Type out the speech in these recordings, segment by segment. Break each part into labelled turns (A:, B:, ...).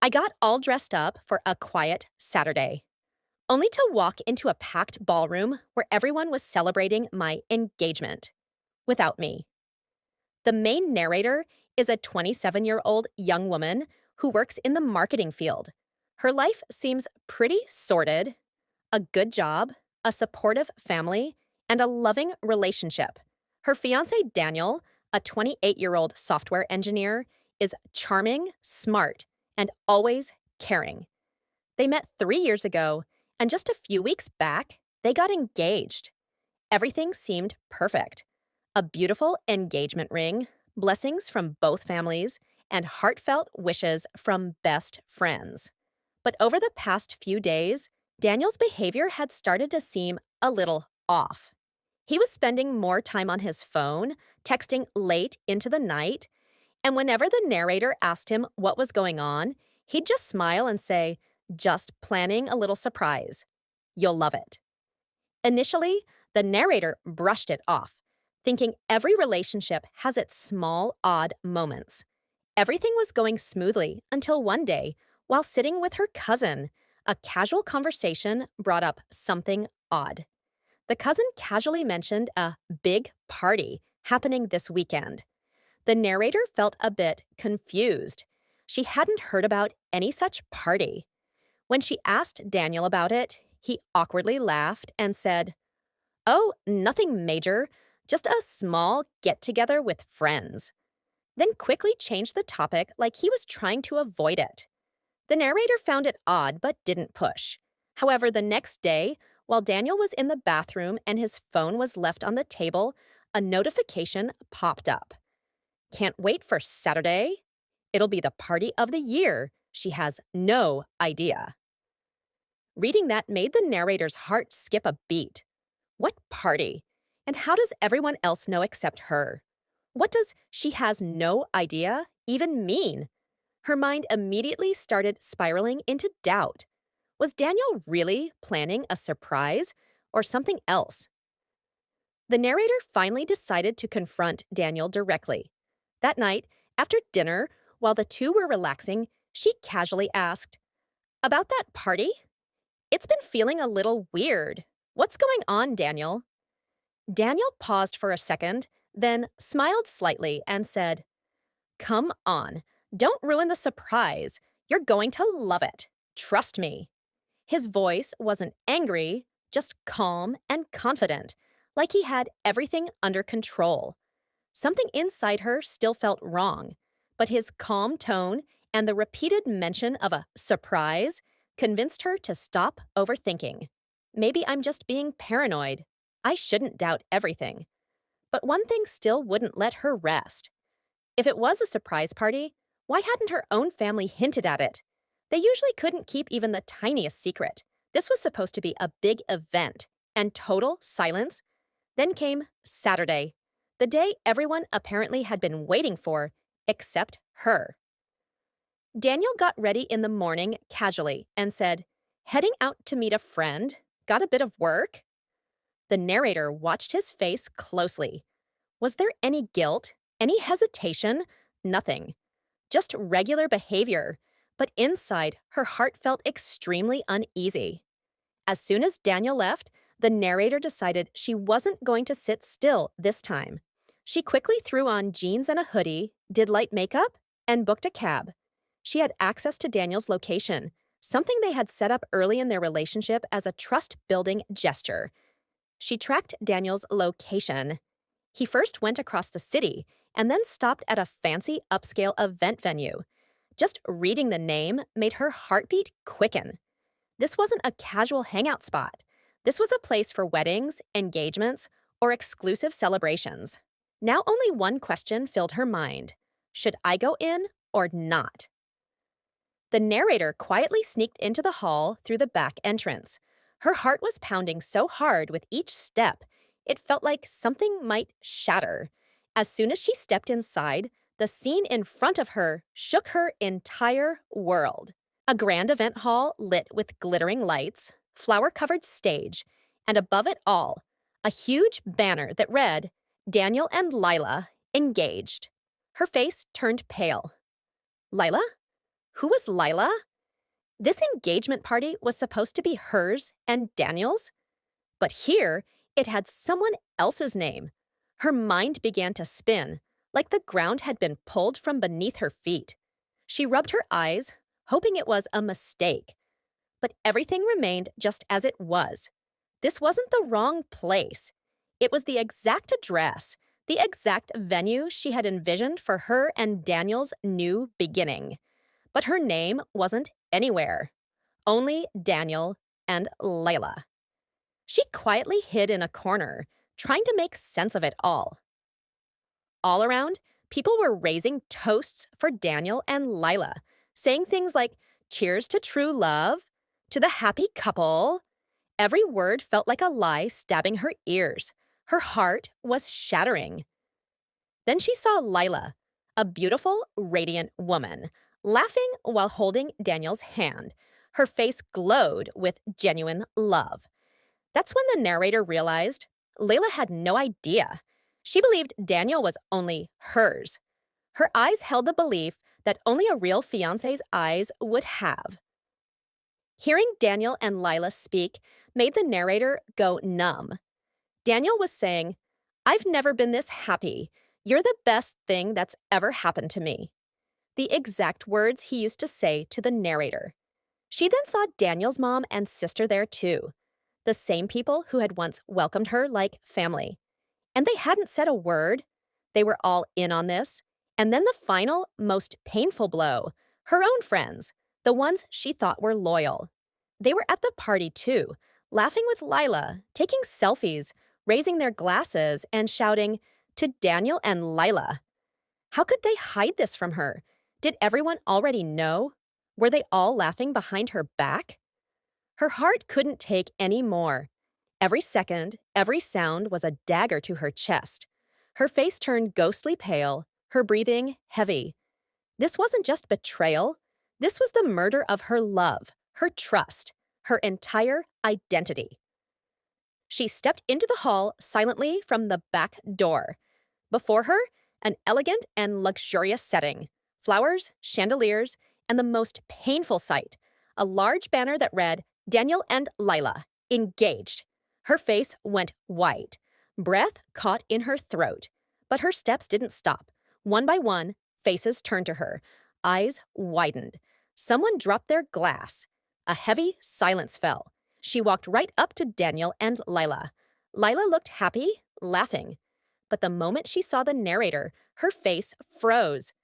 A: I got all dressed up for a quiet Saturday, only to walk into a packed ballroom where everyone was celebrating my engagement without me. The main narrator is a 27-year-old young woman who works in the marketing field. Her life seems pretty sorted: a good job, a supportive family, and a loving relationship. Her fiance, Daniel, a 28-year-old software engineer, is charming, smart, and always caring. They met 3 years ago, and just a few weeks back, they got engaged. Everything seemed perfect: a beautiful engagement ring, blessings from both families, and heartfelt wishes from best friends. But over the past few days, Daniel's behavior had started to seem a little off. He was spending more time on his phone, texting late into the night, and whenever the narrator asked him what was going on, he'd just smile and say, "Just planning a little surprise. You'll love it." Initially, the narrator brushed it off, thinking every relationship has its small, odd moments. Everything was going smoothly until one day, while sitting with her cousin, a casual conversation brought up something odd. The cousin casually mentioned a big party happening this weekend. The narrator felt a bit confused. She hadn't heard about any such party. When she asked Daniel about it, he awkwardly laughed and said, "Oh, nothing major, just a small get-together with friends," then quickly changed the topic like he was trying to avoid it. The narrator found it odd but didn't push. However, the next day, while Daniel was in the bathroom and his phone was left on the table, a notification popped up. "Can't wait for Saturday. It'll be the party of the year. She has no idea." Reading that made the narrator's heart skip a beat. What party? And how does everyone else know except her? What does "she has no idea" even mean? Her mind immediately started spiraling into doubt. Was Daniel really planning a surprise or something else? The narrator finally decided to confront Daniel directly. That night, after dinner, while the two were relaxing, she casually asked, "About that party? It's been feeling a little weird. What's going on, Daniel?" Daniel paused for a second, then smiled slightly and said, "Come on, don't ruin the surprise. You're going to love it. Trust me." His voice wasn't angry, just calm and confident, like he had everything under control. Something inside her still felt wrong, but his calm tone and the repeated mention of a surprise convinced her to stop overthinking. Maybe I'm just being paranoid. I shouldn't doubt everything. But one thing still wouldn't let her rest. If it was a surprise party, why hadn't her own family hinted at it? They usually couldn't keep even the tiniest secret. This was supposed to be a big event, and total silence. Then came Saturday, the day everyone apparently had been waiting for, except her. Daniel got ready in the morning casually and said, "Heading out to meet a friend? Got a bit of work?" The narrator watched his face closely. Was there any guilt? Any hesitation? Nothing. Just regular behavior. But inside, her heart felt extremely uneasy. As soon as Daniel left, the narrator decided she wasn't going to sit still this time. She quickly threw on jeans and a hoodie, did light makeup, and booked a cab. She had access to Daniel's location, something they had set up early in their relationship as a trust-building gesture. She tracked Daniel's location. He first went across the city and then stopped at a fancy upscale event venue. Just reading the name made her heartbeat quicken. This wasn't a casual hangout spot. This was a place for weddings, engagements, or exclusive celebrations. Now only one question filled her mind. Should I go in or not? The narrator quietly sneaked into the hall through the back entrance. Her heart was pounding so hard with each step, it felt like something might shatter. As soon as she stepped inside, the scene in front of her shook her entire world. A grand event hall lit with glittering lights, flower-covered stage, and above it all, a huge banner that read, "Daniel and Lila, engaged." Her face turned pale. "Lila? Who was Lila? This engagement party was supposed to be hers and Daniel's, but here it had someone else's name. Her mind began to spin, like the ground had been pulled from beneath her feet. She rubbed her eyes, hoping it was a mistake, but everything remained just as it was. This wasn't the wrong place. It was the exact address, the exact venue she had envisioned for her and Daniel's new beginning. But her name wasn't anywhere. Only Daniel and Lila. She quietly hid in a corner, trying to make sense of it all. All around, people were raising toasts for Daniel and Lila, saying things like, "Cheers to true love," to the happy couple. Every word felt like a lie stabbing her ears. Her heart was shattering. Then she saw Lila, a beautiful, radiant woman, laughing while holding Daniel's hand. Her face glowed with genuine love. That's when the narrator realized Layla had no idea. She believed Daniel was only hers. Her eyes held the belief that only a real fiancé's eyes would have. Hearing Daniel and Lila speak made the narrator go numb. Daniel was saying, "I've never been this happy. You're the best thing that's ever happened to me." The exact words he used to say to the narrator. She then saw Daniel's mom and sister there too, the same people who had once welcomed her like family. And they hadn't said a word. They were all in on this. And then the final, most painful blow, her own friends, the ones she thought were loyal. They were at the party too, laughing with Lila, taking selfies, raising their glasses, and shouting, "To Daniel and Lila." How could they hide this from her? Did everyone already know? Were they all laughing behind her back? Her heart couldn't take any more. Every second, every sound was a dagger to her chest. Her face turned ghostly pale, her breathing heavy. This wasn't just betrayal. This was the murder of her love, her trust, her entire identity. She stepped into the hall silently from the back door. Before her, an elegant and luxurious setting. Flowers, chandeliers, and the most painful sight, a large banner that read, "Daniel and Lila, engaged." Her face went white. Breath caught in her throat. But her steps didn't stop. One by one, faces turned to her. Eyes widened. Someone dropped their glass. A heavy silence fell. She walked right up to Daniel and Lila. Lila looked happy, laughing. But the moment she saw the narrator, her face froze.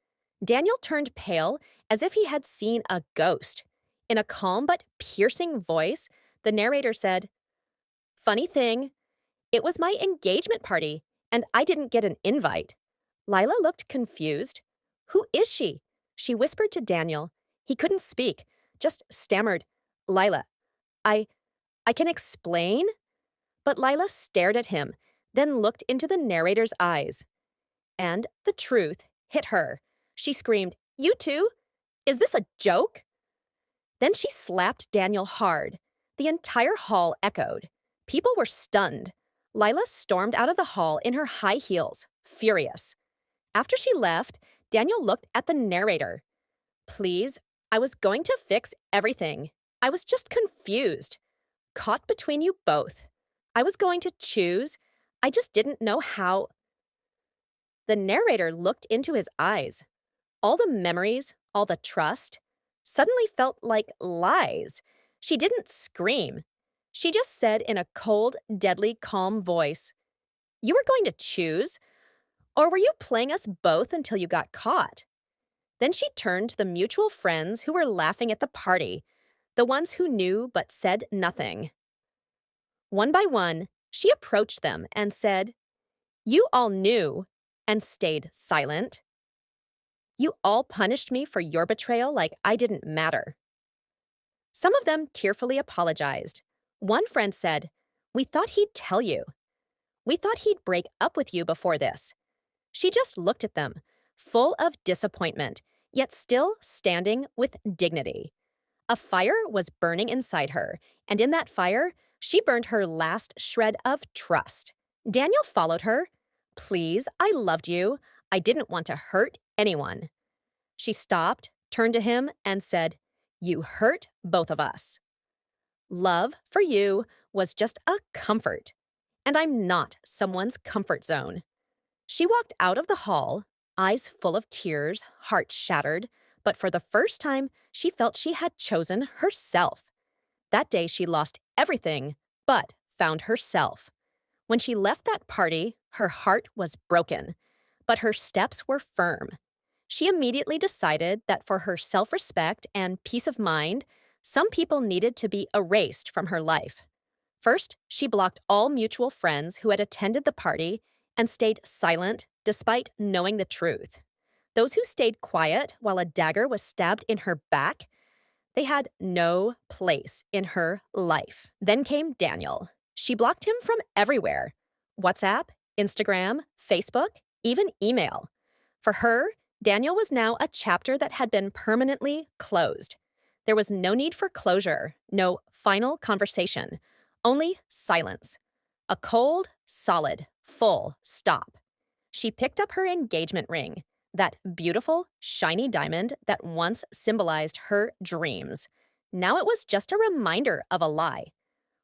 A: Daniel turned pale as if he had seen a ghost. In a calm but piercing voice, the narrator said, "Funny thing, it was my engagement party, and I didn't get an invite." Lila looked confused. "Who is she?" She whispered to Daniel. He couldn't speak, just stammered, "Lila, I can explain?" But Lila stared at him, then looked into the narrator's eyes. And the truth hit her. She screamed, "You two? Is this a joke?" Then she slapped Daniel hard. The entire hall echoed. People were stunned. Lila stormed out of the hall in her high heels, furious. After she left, Daniel looked at the narrator. "Please, I was going to fix everything. I was just confused. Caught between you both. I was going to choose. I just didn't know how." The narrator looked into his eyes. All the memories, all the trust, suddenly felt like lies. She didn't scream. She just said in a cold, deadly calm voice, "You were going to choose? Or were you playing us both until you got caught?" Then she turned to the mutual friends who were laughing at the party, the ones who knew but said nothing. One by one, she approached them and said, "You all knew and stayed silent. You all punished me for your betrayal like I didn't matter." Some of them tearfully apologized. One friend said, "We thought he'd tell you. We thought he'd break up with you before this." She just looked at them, full of disappointment, yet still standing with dignity. A fire was burning inside her, and in that fire, she burned her last shred of trust. Daniel followed her. "Please, I loved you. I didn't want to hurt anyone." She stopped, turned to him and said, "You hurt both of us. Love for you was just a comfort, and I'm not someone's comfort zone." She walked out of the hall, eyes full of tears, heart shattered, but for the first time, she felt she had chosen herself. That day, she lost everything, but found herself. When she left that party, her heart was broken, but her steps were firm. She immediately decided that for her self respect and peace of mind, some people needed to be erased from her life. First, she blocked all mutual friends who had attended the party and stayed silent despite knowing the truth. Those who stayed quiet while a dagger was stabbed in her back, they had no place in her life. Then came Daniel. She blocked him from everywhere: WhatsApp, Instagram, Facebook, even email. For her, Daniel was now a chapter that had been permanently closed. There was no need for closure, no final conversation, only silence. A cold, solid, full stop. She picked up her engagement ring, that beautiful, shiny diamond that once symbolized her dreams. Now it was just a reminder of a lie.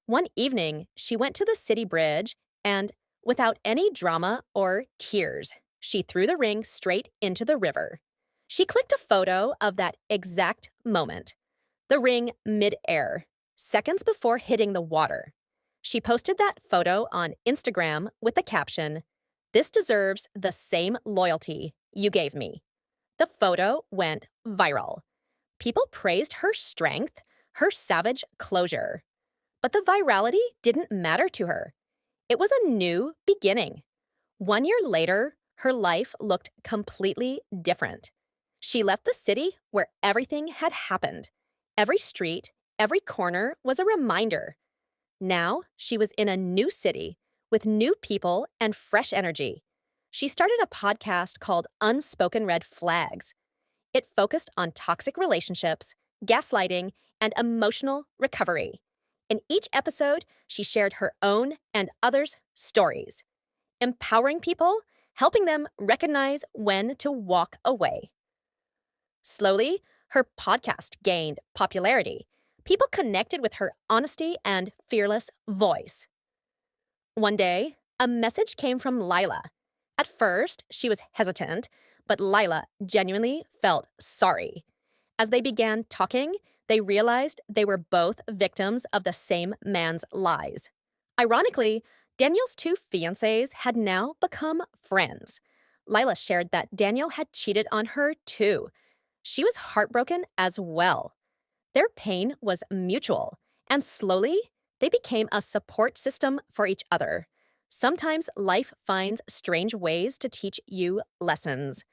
A: One evening, she went to the city bridge and, without any drama or tears, she threw the ring straight into the river. She clicked a photo of that exact moment, the ring mid-air, seconds before hitting the water. She posted that photo on Instagram with the caption, "This deserves the same loyalty you gave me." The photo went viral. People praised her strength, her savage closure. But the virality didn't matter to her. It was a new beginning. 1 year later, her life looked completely different. She left the city where everything had happened. Every street, every corner was a reminder. Now she was in a new city with new people and fresh energy. She started a podcast called Unspoken Red Flags. It focused on toxic relationships, gaslighting, and emotional recovery. In each episode, she shared her own and others' stories, empowering people, helping them recognize when to walk away. Slowly, her podcast gained popularity. People connected with her honesty and fearless voice. One day, a message came from Lila. At first, she was hesitant, but Lila genuinely felt sorry. As they began talking, they realized they were both victims of the same man's lies. Ironically, Daniel's two fiancés had now become friends. Lila shared that Daniel had cheated on her too. She was heartbroken as well. Their pain was mutual, and slowly, they became a support system for each other. Sometimes life finds strange ways to teach you lessons.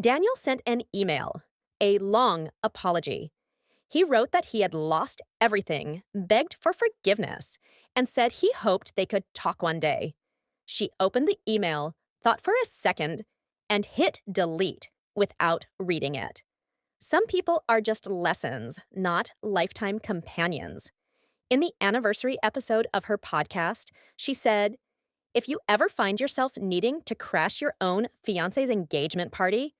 A: Daniel sent an email, a long apology. He wrote that he had lost everything, begged for forgiveness, and said he hoped they could talk one day. She opened the email, thought for a second, and hit delete without reading it. Some people are just lessons, not lifetime companions. In the anniversary episode of her podcast, she said, "If you ever find yourself needing to crash your own fiancé's engagement party,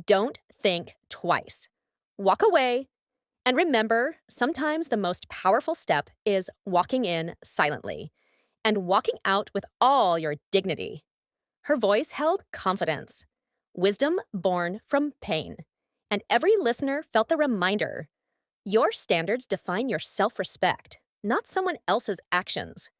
A: don't think twice. Walk away. And remember, sometimes the most powerful step is walking in silently and walking out with all your dignity." Her voice held confidence, wisdom born from pain, and every listener felt the reminder: your standards define your self-respect, not someone else's actions.